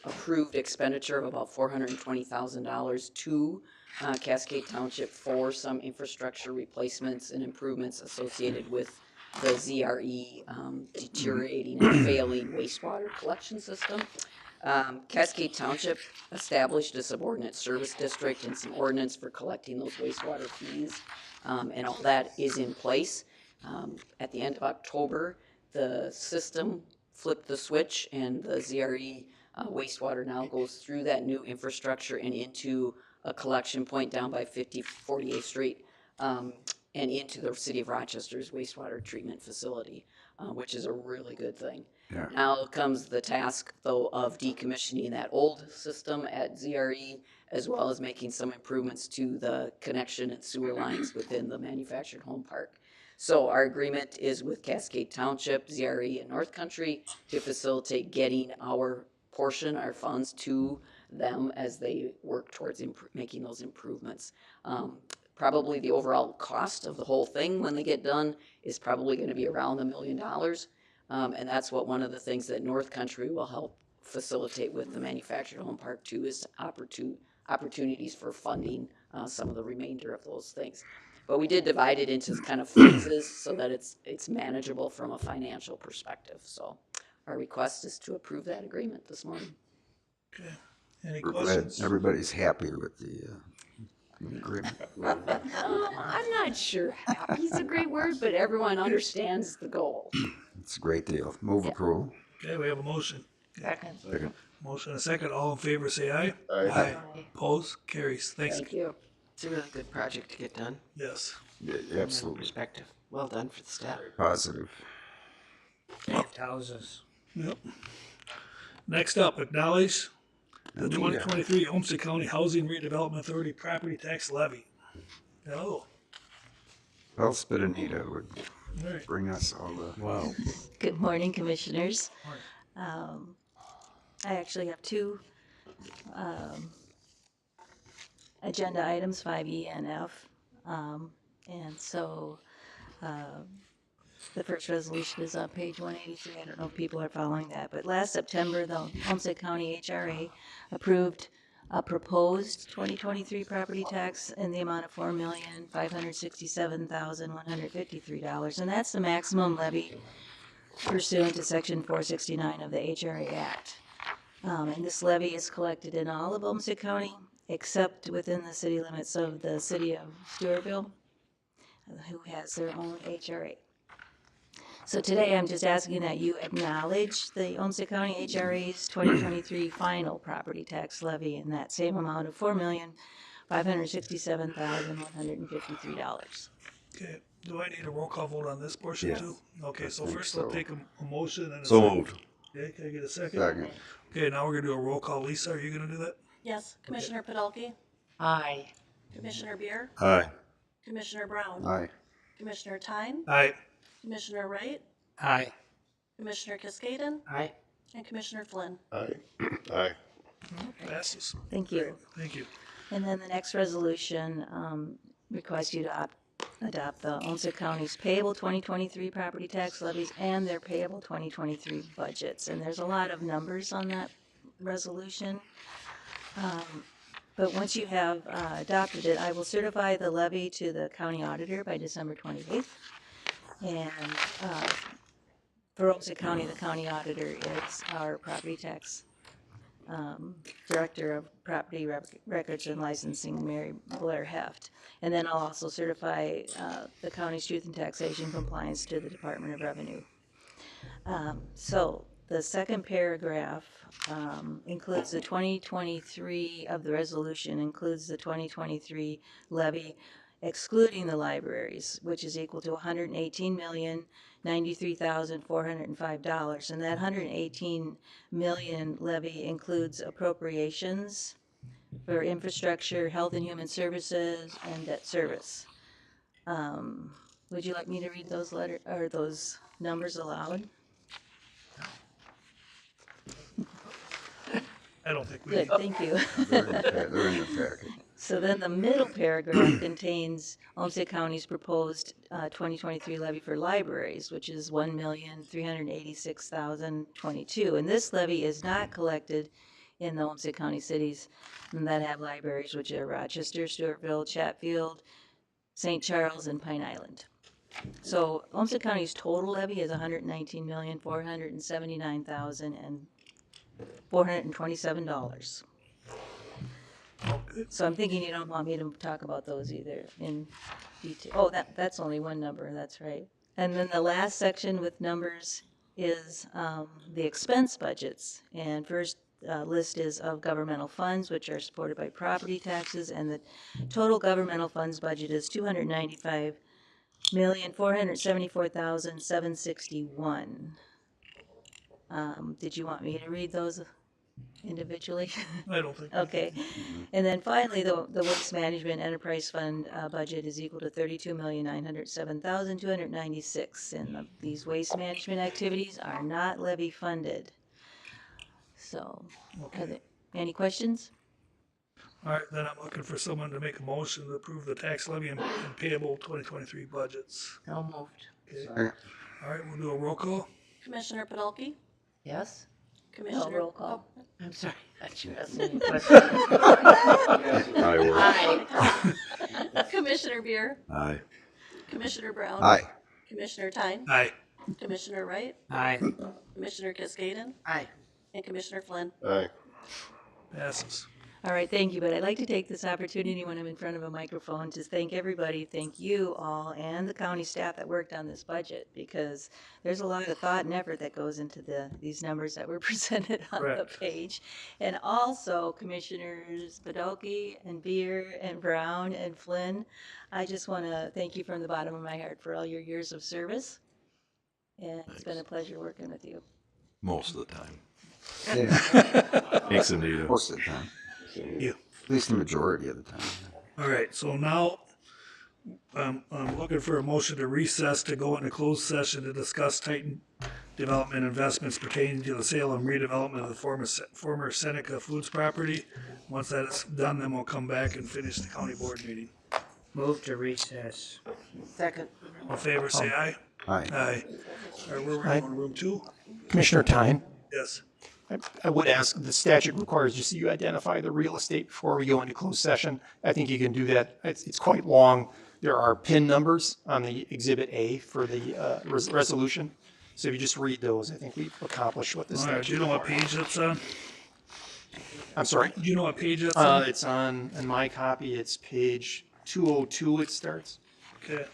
approved expenditure of about $420,000 to Cascade Township for some infrastructure replacements and improvements associated with the ZRE deteriorating and failing wastewater collection system. Cascade Township established a subordinate service district and some ordinance for collecting those wastewater fees, and all that is in place. At the end of October, the system flipped the switch, and the ZRE wastewater now goes through that new infrastructure and into a collection point down by 48th Street and into the city of Rochester's wastewater treatment facility, which is a really good thing. Yeah. Now comes the task, though, of decommissioning that old system at ZRE, as well as making some improvements to the connection and sewer lines within the manufactured home park. So our agreement is with Cascade Township, ZRE, and North Country to facilitate getting our portion, our funds to them as they work towards making those improvements. Probably the overall cost of the whole thing when they get done is probably going to be around $1 million. And that's what one of the things that North Country will help facilitate with the manufactured home park too, is opportunities for funding some of the remainder of those things. But we did divide it into kind of phases so that it's manageable from a financial perspective. So our request is to approve that agreement this morning. Okay. Any We're glad questions? everybody's happy with the agreement. I'm not sure happy's a great word, but everyone understands the goal. It's a great deal. Move approval. Okay, we have a motion. Second. Second. Motion and a second. All in favor, say aye. Aye. Opposed? Carries. Thanks. Thank you. It's a really good project to get done. Yes. Yeah, From that absolutely. perspective. Well done for the staff. Positive. Houses. Yep. Next up, acknowledge the 2023 Olmsted County Housing Redevelopment Authority Property Tax Levy. Hello. Well, Spitanita would All right. Bring us all the. Wow. Good morning, Commissioners. Morning. I actually have two agenda items, 5E and F. And so the first resolution is on page 183. I don't know if people are following that, but last September, the Olmsted County HRA approved a proposed 2023 property tax in the amount of $4,567,153, and that's the maximum levy pursuant to Section 469 of the HRA Act. And this levy is collected in all of Olmsted County, except within the city limits of the city of Stewartville, who has their own HRA. So today, I'm just asking that you acknowledge the Olmsted County HRA's 2023 final property tax levy in that same amount of $4,567,153. Okay, do I need a roll call vote on this portion Yes. too? Okay, I so think first we'll so. take a motion and a So second. moved. Okay, can I get a second? Second. Okay, now we're gonna do a roll call. Lisa, are you gonna do that? Yes, Commissioner Podolsky, Aye. Commissioner Beer, Aye. Commissioner Brown, Aye. Commissioner Tyne, Aye. Commissioner Wright, Aye. Commissioner Cascaden, Aye. and Commissioner Flynn. Aye. Aye. Passes. Thank you. Thank you. And then the next resolution requests you to adopt the Olmsted County's payable 2023 property tax levies and their payable 2023 budgets. And there's a lot of numbers on that resolution. But once you have adopted it, I will certify the levy to the county auditor by December 28th. And for Olmsted County, the county auditor is our property tax Director of Property Records and Licensing, Mary Blair Heft. And then I'll also certify the county's truth and taxation compliance to the Department of Revenue. So the second paragraph includes the 2023 of the resolution, includes the 2023 levy excluding the libraries, which is equal to $118,093,405. And that $118 million levy includes appropriations for infrastructure, health and human services, and debt service. Would you like me to read those those numbers aloud? I don't think we Good, need. thank you. They're in the packet. So then the middle paragraph contains Olmsted County's proposed 2023 levy for libraries, which is $1,386,022. And this levy is not collected in the Olmsted County cities that have libraries, which are Rochester, Stewartville, Chatfield, St. Charles, and Pine Island. So Olmsted County's total levy is $119,479,427. So I'm thinking you don't want me to talk about those either in detail. Oh, that's only one number, that's right. And then the last section with numbers is the expense budgets. And first list is of governmental funds, which are supported by property taxes, and the total governmental funds budget is $295,474,761. Did you want me to read those individually? I don't think. Okay. And then finally, the Waste Management Enterprise Fund budget is equal to $32,907,296. And these waste management activities are not levy funded. So, are there any questions? All right, then I'm looking for someone to make a motion to approve the tax levy and payable 2023 budgets. So moved. Okay. Second. All right, we'll do a roll call. Commissioner Podolsky, Yes? Commissioner. roll call. I'm sorry. I should ask any Aye. Work. Oh, Commissioner Beer, Aye. Commissioner Brown. Aye. Commissioner Tyne, Aye. Commissioner Wright, Aye. Commissioner Cascaden, Aye. and Commissioner Flynn. Aye. Passes. All right, thank you. But I'd like to take this opportunity when I'm in front of a microphone to thank everybody, thank you all, and the county staff that worked on this budget, because there's a lot of thought and effort that goes into these numbers that were presented on the Correct. page. And also Commissioners Podolsky and Beer and Brown and Flynn, I just want to thank you from the bottom of my heart for all your years of service. And it's been a pleasure working with you. Most of the time. Yeah, Thanks, Anita. most of the time. Yeah. At least the majority of the time. All right, so now I'm looking for a motion to recess to go into closed session to discuss Titan development investments pertaining to the sale and redevelopment of the former Seneca Foods property. Once that is done, then we'll come back and finish the county board meeting. Move to recess. Second. All in favor, say aye. Aye. Aye. All right, where were you on room 2? Commissioner Tyne, Yes. I would ask, the statute requires just that you identify the real estate before we go into closed session. I think you can do that. It's quite long. There are PIN numbers on the Exhibit A for the resolution. So if you just read those, I think we've accomplished what the All right, do statute you know what requires. page that's on? I'm sorry? Do you know what page that's on? It's on, in my copy, it's page 202 it starts. Okay.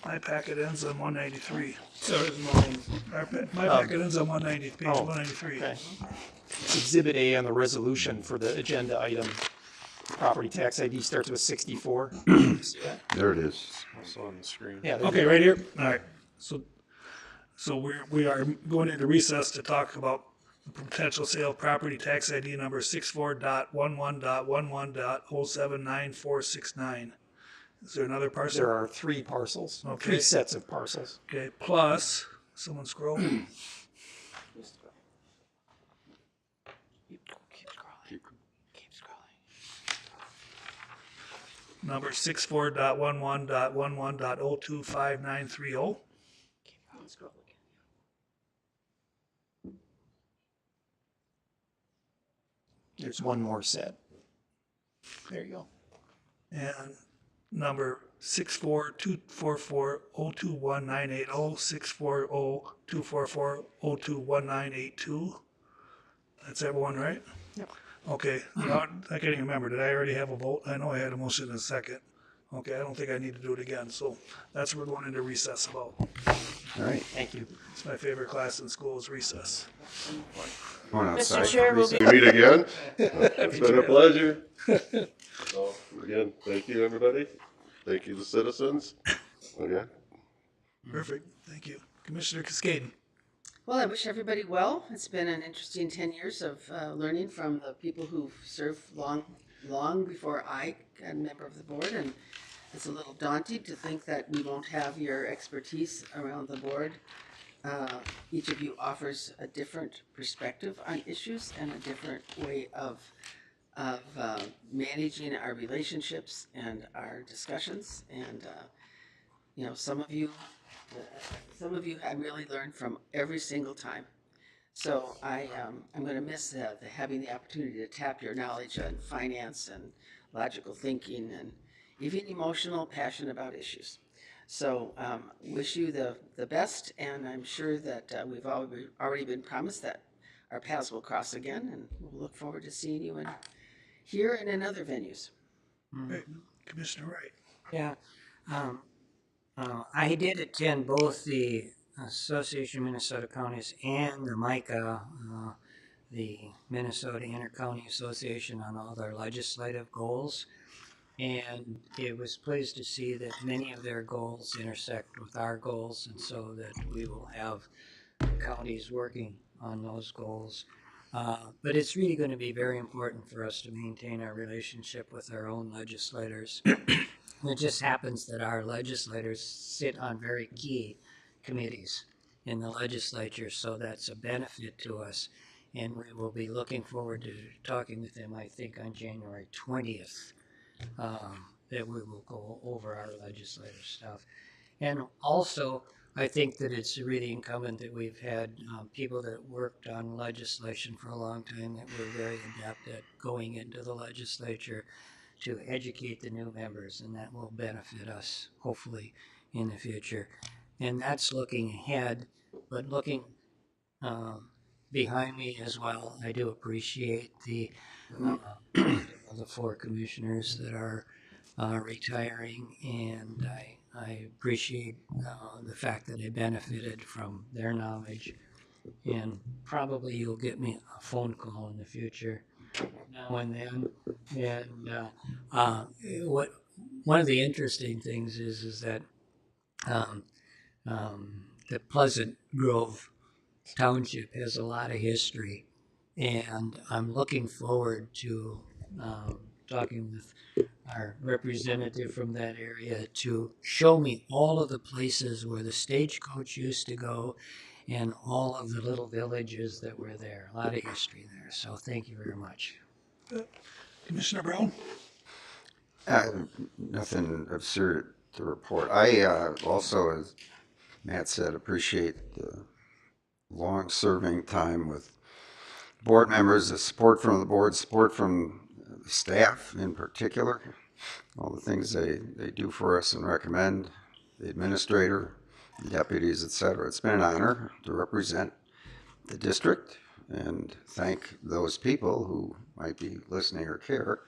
My packet ends on 193. So does mine. My packet ends on 190, page Oh, 193. Okay. It's Exhibit A on the resolution for the agenda item. Property tax ID starts with 64. See that? There it is. Also on the screen. Yeah. there Okay, you go. right here. All right. So we are going into recess to talk about the potential sale of property tax ID number 64.11.11.0799469. Is there another parcel? There are 3 parcels, Okay. 3 sets of parcels. Okay, plus, someone scroll. Keep scrolling. Keep scrolling. Number 64.11.11.025930. Keep going. Scroll again. There's one more set. There you go. And number 64.244.021.980, 640.244.021.982. That's everyone, right? Yep. Okay, now, I can't even remember, did I already have a vote? I know I had a motion in a second. Okay, I don't think I need to do it again, so that's what we're going into recess about. All right. Thank you. It's my favorite class in school is recess. Going outside. Chair, we'll be- We meet again. It's been a pleasure. So, again, thank you, everybody. Thank you, the citizens. Okay. Perfect, thank you. Commissioner Cascaden. Well, I wish everybody well. It's been an interesting 10 years of learning from the people who've served long before I got a member of the board, and it's a little daunting to think that we won't have your expertise around the board. Each of you offers a different perspective on issues and a different way of managing our relationships and our discussions. And you know, some of you I really learned from every single time. So I'm going to miss having the opportunity to tap your knowledge on finance and logical thinking and even emotional passion about issues. So wish you the best, and I'm sure that we've already been promised that our paths will cross again, and we'll look forward to seeing you here and in other venues. Right. Commissioner Wright. Yeah. I did attend both the Association of Minnesota Counties and the MICA, the Minnesota Intercounty Association, on all their legislative goals. And it was pleased to see that many of their goals intersect with our goals, and so that we will have counties working on those goals. But it's really going to be very important for us to maintain our relationship with our own legislators. It just happens that our legislators sit on very key committees in the legislature, so that's a benefit to us. And we will be looking forward to talking with them, I think, on January 20th, that we will go over our legislative stuff. And also, I think that it's really incumbent that we've had people that worked on legislation for a long time that were very adept at going into the legislature to educate the new members, and that will benefit us, hopefully, in the future. And that's looking ahead, but looking behind me as well, I do appreciate the 4 commissioners that are retiring, and I appreciate the fact that I benefited from their knowledge. And probably you'll get me a phone call in the future now and then. And one of the interesting things is that the Pleasant Grove Township has a lot of history And I'm looking forward to talking with our representative from that area to show me all of the places where the stagecoach used to go and all of the little villages that were there. A lot of history there. So thank you very much. Commissioner Brown? Nothing absurd to report. I also, as Matt said, appreciate the long-serving time with board members, the support from the board, support from the staff in particular, all the things they do for us and recommend, the administrator, the deputies, etc. It's been an honor to represent the district and thank those people who might be listening or care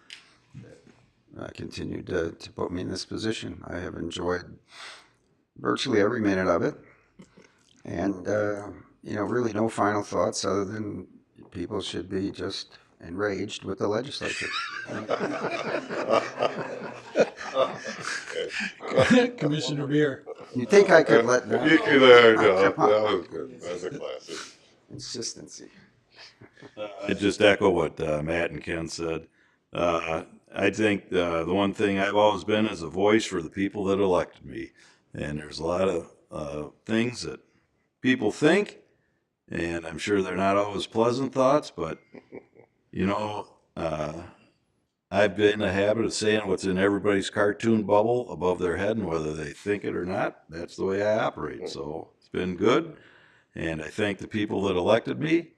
continued to put me in this position. I have enjoyed virtually every minute of it. And, really no final thoughts other than people should be just enraged with the legislature. Commissioner Beer? You think I could let that? You could, no, that was good. That's a classic. Consistency. I just echo what Matt and Ken said. I think the one thing I've always been is a voice for the people that elected me. And there's a lot of things that people think, and I'm sure they're not always pleasant thoughts, but, I've been in the habit of saying what's in everybody's cartoon bubble above their head, and whether they think it or not, that's the way I operate. So it's been good, and I thank the people that elected me,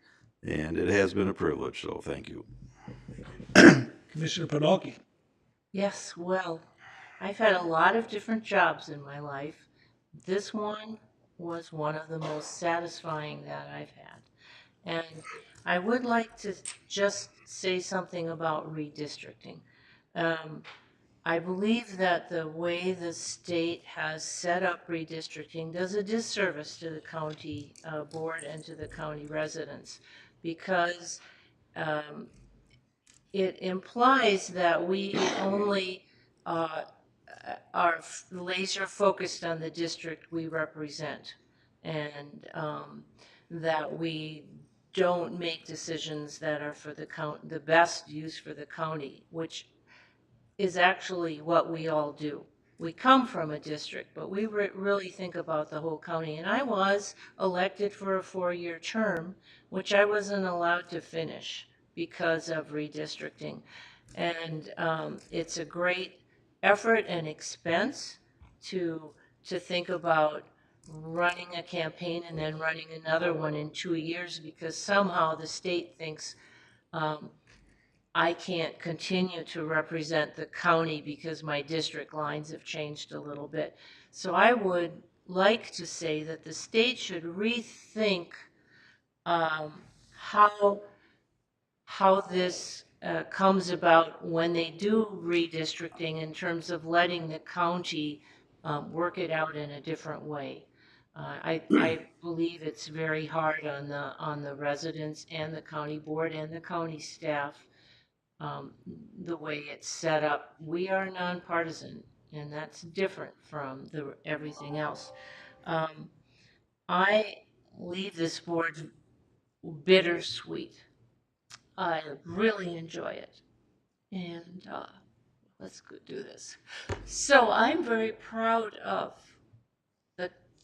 and it has been a privilege, so thank you. Commissioner Podolsky? Yes, well, I've had a lot of different jobs in my life. This one was one of the most satisfying that I've had. And I would like to just say something about redistricting. I believe that the way the state has set up redistricting does a disservice to the county board and to the county residents, because it implies that we only are laser focused on the district we represent, and that we don't make decisions that are for the best use for the county, which is actually what we all do. We come from a district, but we really think about the whole county. And I was elected for a 4-year term, which I wasn't allowed to finish because of redistricting. And it's a great effort and expense to think about running a campaign and then running another one in 2 years, because somehow the state thinks I can't continue to represent the county because my district lines have changed a little bit. So I would like to say that the state should rethink how this comes about when they do redistricting, in terms of letting the county work it out in a different way. I believe it's very hard on the residents and the county board and the county staff, the way it's set up. We are nonpartisan, and that's different from everything else. I leave this board bittersweet. I really enjoy it, and let's go do this. So I'm very proud of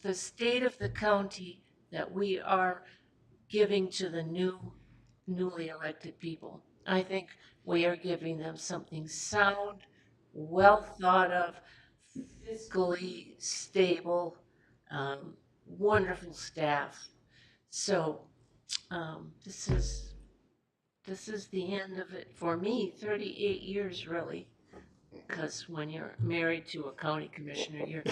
the state of the county that we are giving to the newly elected people. I think we are giving them something sound, well thought of, fiscally stable, wonderful staff. So this is the end of it for me. 38 years, really, because when you're married to a county commissioner, you're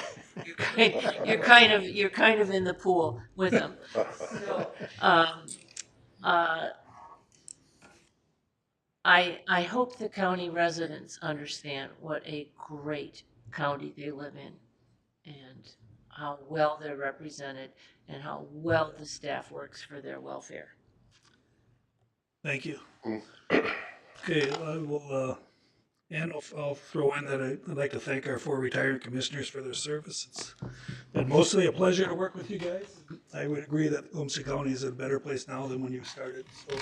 kind of in the pool with them. So I hope the county residents understand what a great county they live in, and how well they're represented, and how well the staff works for their welfare. Thank you. Okay, I will, and I'll throw in that I'd like to thank our 4 retired commissioners for their service. It's been mostly a pleasure to work with you guys. I would agree that Olmsted County is in a better place now than when you started, so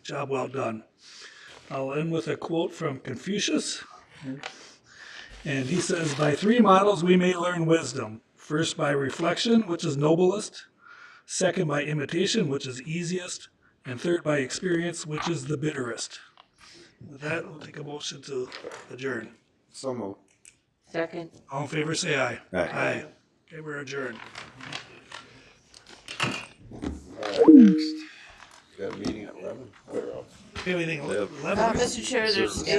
job well done. I'll end with a quote from Confucius. And he says, by three models we may learn wisdom. First by reflection, which is noblest. Second by imitation, which is easiest. And third by experience, which is the bitterest. With that, we'll take a motion to adjourn. So moved. Second. All in favor, say aye. Aye. Okay, we're adjourned. Got a meeting at 11. Okay, we think 11. Mr. Chair, there's